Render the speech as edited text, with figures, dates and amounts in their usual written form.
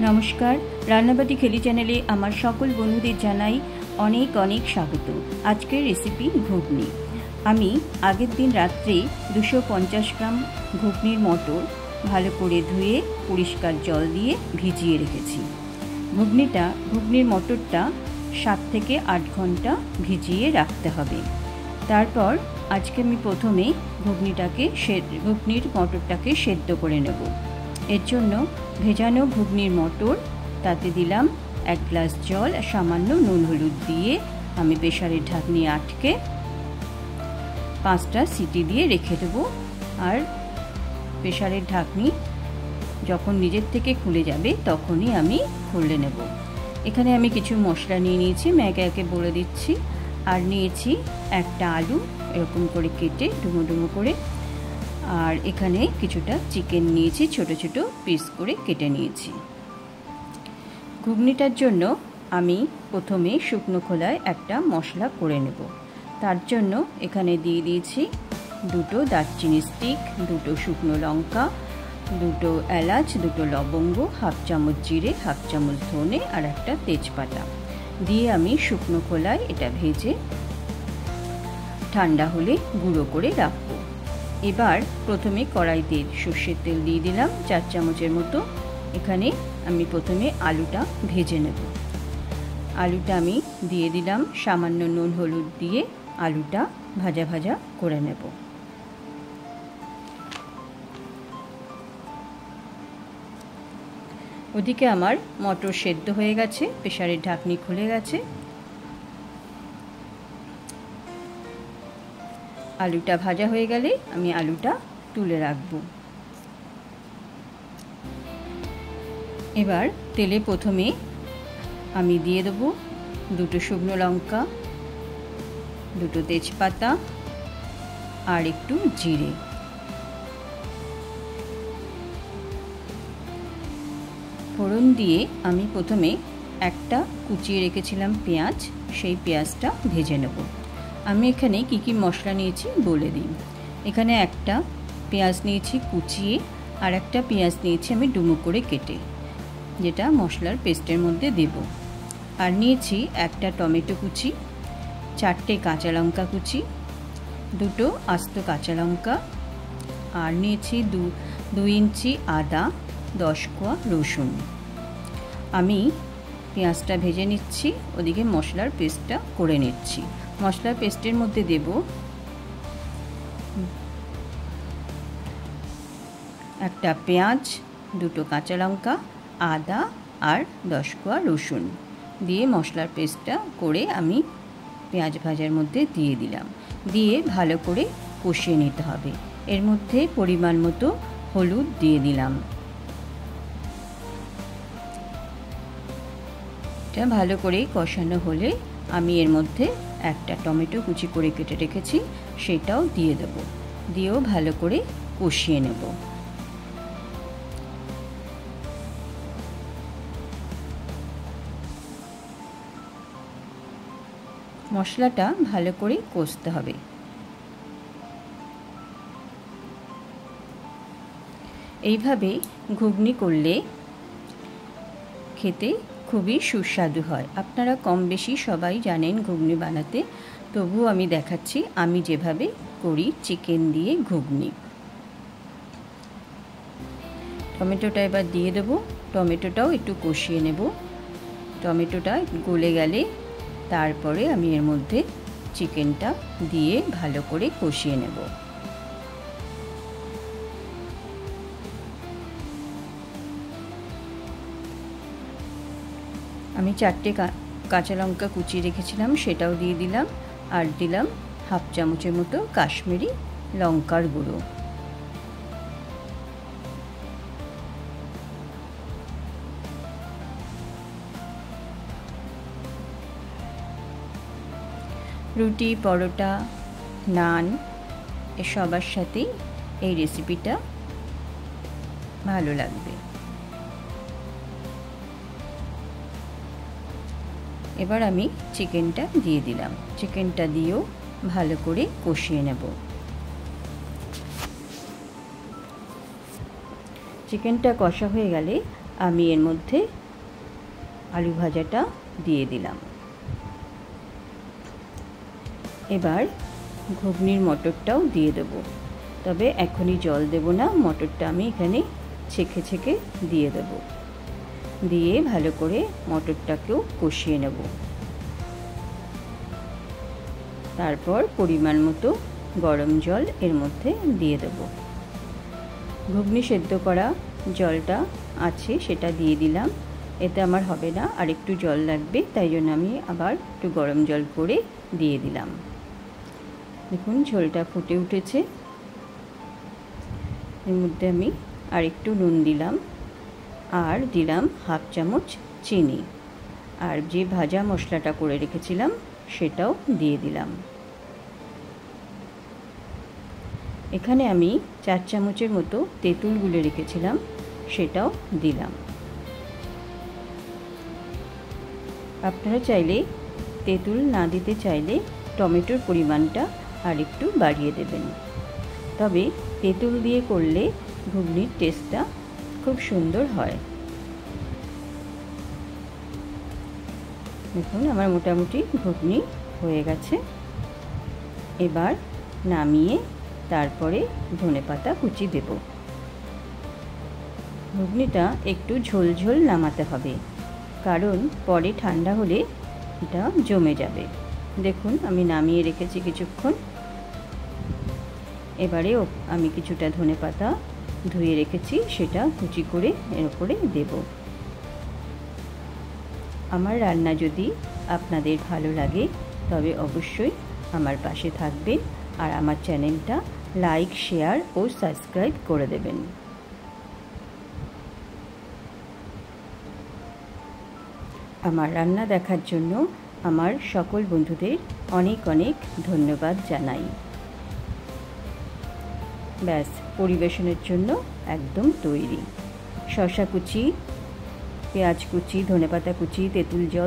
नमस्कार रान्नाबाटी खेली चैनेले आमार सकल बंधुदेर जानाई अनेक अनेक स्वागत। आजकेर रेसिपि घुगनी। आमी आगेर दिन रात्रे 250 ग्राम घुगनिर मटर भालो करे धुए परिष्कार जल दिए भिजिए रेखेछि। घुगनिर मटरटा 7 থেকে 8 घंटा भिजिए राखते हबे। तारपर आजके आमी प्रथमे घुगनिर मटरटाके सेদ্ধ करे नेब। एर जोन्नो भेजानो घुगनिर मटर ताते दिलाम 1 ग्लास जल सामान्य नुन हलुद दिए आमी प्रेसारेर ढाकनी आटके 5टा सीटी दिए रेखे देब। और प्रेसारेर ढाकनी जखन निजेर थेके खुले जाबे तखनई आमी खुले नेब। एखाने आमी किछु मशला निये नियेछि, मैं एके एके बोले दिচ্ছি। और नियेछि एकटा आलू एरकम करे केटे डुमो डुमो करे। और एखाने किछुटा चिकेन नियेछि, छोटो छोटो पिस करे केटे नियेछि। घुगनिटार जोन्नो आमी प्रथमे शुकनो खोलाय एकटा मशला करे नेब। तार जोन्नो एखाने दिये दियेछि 2টো दारचिनी स्टिक, 2টো शुकनो लंका, 2টো एलाच, 2টো लवंग, हाफ चामच जिरे, हाफ चामच धने और एकटा तेजपाता दिए आमी शुकनो खोलाय एटा भेजे ठंडा होले गुঁড়ো करे राखबो। एबार प्रथमे कड़ाईते सर्षेर तेल दिए दिलाम 4 चामचेर मतो। एखाने आमी प्रथमे आलूटा भेजे नेब। आलूटा आमी दिए दिलाम सामान्य नुन हलुद दिए आलूटा भाजा भाजा करे नेब। ओदिके आमार मटर सेদ্ধ हये गेछे, प्रेसारेर ढाकनी खुले गेछे। आलूटा भाजा हये गेले आमी आलूटा तुले राखबो। एबार तेले प्रथमे आमी दिए देब 2টো शुकनो लंका, 2টো तेजपाता और एकटू जिरे। फोड़न दिए आमी प्रथमे एकटा कुचिए रेखेछिलाम पेঁয়াজ, सेई पेঁয়াজটা भेजे नेब। आमी एखाने की मशला नियेछि बोले दिई। एखाने एकटा पेঁয়াজ नियेछि कुचिए और एकटा पेঁয়াজ नियेछि आमी डुमो करे केटे, जेटा मशलार पेस्टेर मध्य देब। और नियेछि एकटा टमेटो कुचि, 4টে काँचा लंका कुचि, 2টো आस्त काँचा लंका और नियेछि 2 इंची आदा, 10 कोয়া रसुन। आमी पेঁয়াজটা भेजे निচ্छि, ओदिके मशलार पेस्टटा करे निচ্छि। मशलार पेस्टेर मध्य देब एकटा पेঁয়াজ, 2টো काँचा लंका, आदा और 10 कोয়া रसुन दिए मशलार पेस्टटा करे आमी पेঁয়াজ भाजार मध्य दिए दिलाम। दिए भालो करे कषिये निते हबे। एर मध्य परिमाण मतो हलुद दिए दिलाम। এটা ভালো করে কষানো হলে আমি এর মধ্যে একটা টমেটো কুচি করে কেটে রেখেছি সেটাও দিয়ে দেব। দিয়েও ভালো করে কষিয়ে নেব। মশলাটা ভালো করে কষতে হবে। এইভাবে ঘুগনি করলে খেতে খুবই সুস্বাদু হয়। আপনারা কম বেশি সবাই জানেন ঘুগনি বানাতে, তবুও আমি দেখাচ্ছি আমি যেভাবে করি চিকেন দিয়ে ঘুগনি। টমেটোটা এবার দিয়ে দেব। টমেটোটাও একটু কষিয়ে নেব। টমেটোটা গলে গেলে তারপরে আমি এর মধ্যে চিকেনটা দিয়ে ভালো করে কষিয়ে নেব। আমি 4টে কাঁচা লঙ্কা কুচিয়ে রেখেছিলাম সেটাও দিয়ে দিলাম। আর দিলাম হাফ চামচের মতো কাশ্মীরি লঙ্কার গুঁড়ো। রুটি, পরোটা, নান এ সবার সাথেই এই রেসিপিটা ভালো লাগবে। এবার আমি চিকেনটা দিয়ে দিলাম। চিকেনটা দিয়েও ভালো করে কষিয়ে নেব। চিকেনটা কষা হয়ে গেলে আমি এর মধ্যে আলু ভাজাটা দিয়ে দিলাম। এবার ঘুগনির মটরটাও দিয়ে দেবো, তবে এখনই জল দেব না, মটরটা আমি এখানে ছেঁকে ছেঁকে দিয়ে দেব। দিয়ে ভালো করে মটরটাকেও কষিয়ে নেব। তারপর পরিমাণ মতো গরম জল এর মধ্যে দিয়ে দেব। ঘুগনি সেদ্ধ করা জলটা আছে সেটা দিয়ে দিলাম। এতে আমার হবে না, আর একটু জল লাগবে, তাই জন্য আমি আবার একটু গরম জল করে দিয়ে দিলাম। দেখুন ঝোলটা ফুটে উঠেছে। এর মধ্যে আমি আর একটু নুন দিলাম, আর দিলাম হাফ চামচ চিনি, আর যে ভাজা মশলাটা করে রেখেছিলাম সেটাও দিয়ে দিলাম। এখানে আমি 4 চামচের মতো তেঁতুল গুলে রেখেছিলাম, সেটাও দিলাম। আপনারা চাইলে তেঁতুল না দিতে চাইলে টমেটোর পরিমাণটা আর একটু বাড়িয়ে দেবেন, তবে তেঁতুল দিয়ে করলে ঘুগনির টেস্টটা খুব সুন্দর হয়। দেখুন আমার মোটামুটি ঘুগনি হয়ে গেছে। এবার নামিয়ে তারপরে ধনেপাতা কুচি দেব। ঘুগনিটা একটু ঝোল ঝোল নামাতে হবে, কারণ পরে ঠান্ডা হলে এটা জমে যাবে। দেখুন আমি নামিয়ে রেখেছি কিছুক্ষণ। এবারেও আমি কিছুটা ধনেপাতা ধুয়ে রেখেছি, সেটা কুচি করে এর উপরে দেব। আমার রান্না যদি আপনাদের ভালো লাগে তবে অবশ্যই আমার পাশে থাকবেন, আর আমার চ্যানেলটা লাইক, শেয়ার ও সাবস্ক্রাইব করে দেবেন। আমার রান্না দেখার জন্য আমার সকল বন্ধুদের অনেক অনেক ধন্যবাদ জানাই। ব্যাস পরিবেশনের জন্য একদম তৈরি। শসা কুচি, পেঁয়াজ কুচি, ধনেপাতা কুচি, তেঁতুল জল